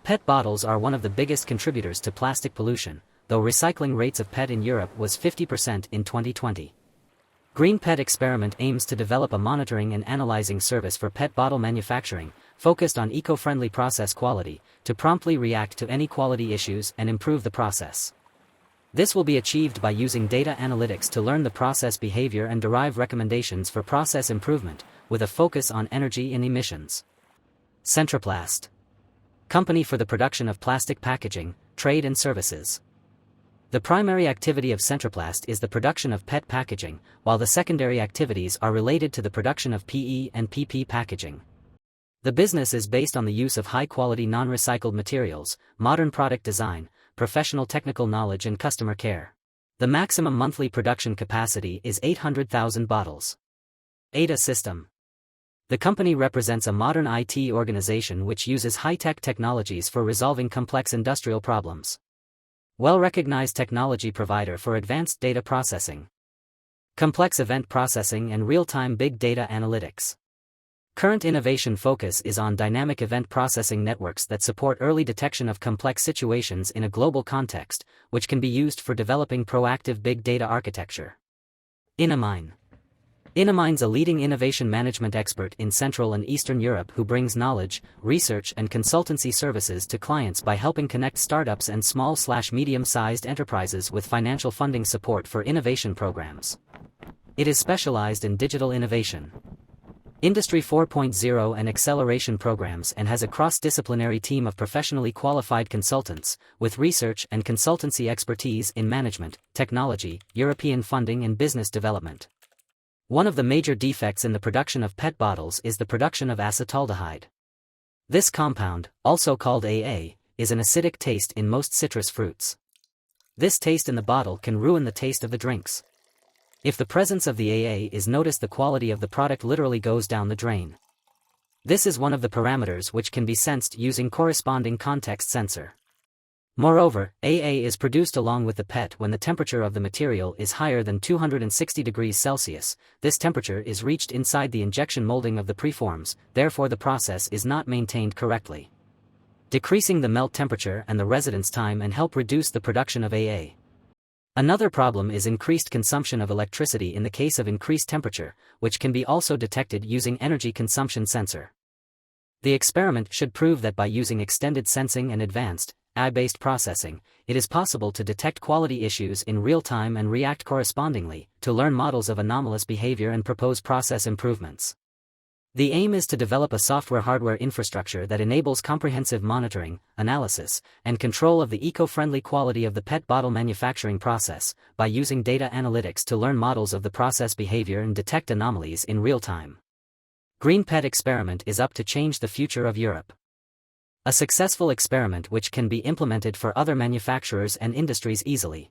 PET bottles are one of the biggest contributors to plastic pollution, though recycling rates of PET in Europe was 50% in 2020. GreenPET experiment aims to develop a monitoring and analyzing service for PET bottle manufacturing, focused on eco-friendly process quality, to promptly react to any quality issues and improve the process. This will be achieved by using data analytics to learn the process behavior and derive recommendations for process improvement, with a focus on energy and emissions. Centroplast. Company for the production of plastic packaging, trade and services. The primary activity of Centroplast is the production of PET packaging, while the secondary activities are related to the production of PE and PP packaging. The business is based on the use of high-quality non-recycled materials, modern product design, professional technical knowledge and customer care. The maximum monthly production capacity is 800,000 bottles. ADA system. The company represents a modern IT organization which uses high-tech technologies for resolving complex industrial problems. Well-recognized technology provider for advanced data processing, complex event processing and real-time big data analytics. Current innovation focus is on dynamic event processing networks that support early detection of complex situations in a global context, which can be used for developing proactive big data architecture. Innomine. Innomine's a leading innovation management expert in Central and Eastern Europe who brings knowledge, research and consultancy services to clients by helping connect startups and small/medium-sized enterprises with financial funding support for innovation programs. It is specialized in digital innovation, Industry 4.0 and acceleration programs and has a cross-disciplinary team of professionally qualified consultants, with research and consultancy expertise in management, technology, European funding and business development. One of the major defects in the production of PET bottles is the production of acetaldehyde. This compound, also called AA, is an acidic taste in most citrus fruits. This taste in the bottle can ruin the taste of the drinks. If the presence of the AA is noticed, the quality of the product literally goes down the drain. This is one of the parameters which can be sensed using corresponding context sensor. Moreover, AA is produced along with the PET when the temperature of the material is higher than 260 degrees Celsius. This temperature is reached inside the injection molding of the preforms, therefore the process is not maintained correctly, decreasing the melt temperature and the residence time and help reduce the production of AA. Another problem is increased consumption of electricity in the case of increased temperature, which can be also detected using energy consumption sensor. The experiment should prove that by using extended sensing and advanced, AI-based processing, it is possible to detect quality issues in real time and react correspondingly, to learn models of anomalous behavior and propose process improvements. The aim is to develop a software-hardware infrastructure that enables comprehensive monitoring, analysis, and control of the eco-friendly quality of the PET bottle manufacturing process, by using data analytics to learn models of the process behavior and detect anomalies in real time. GreenPET experiment is up to change the future of Europe. A successful experiment which can be implemented for other manufacturers and industries easily.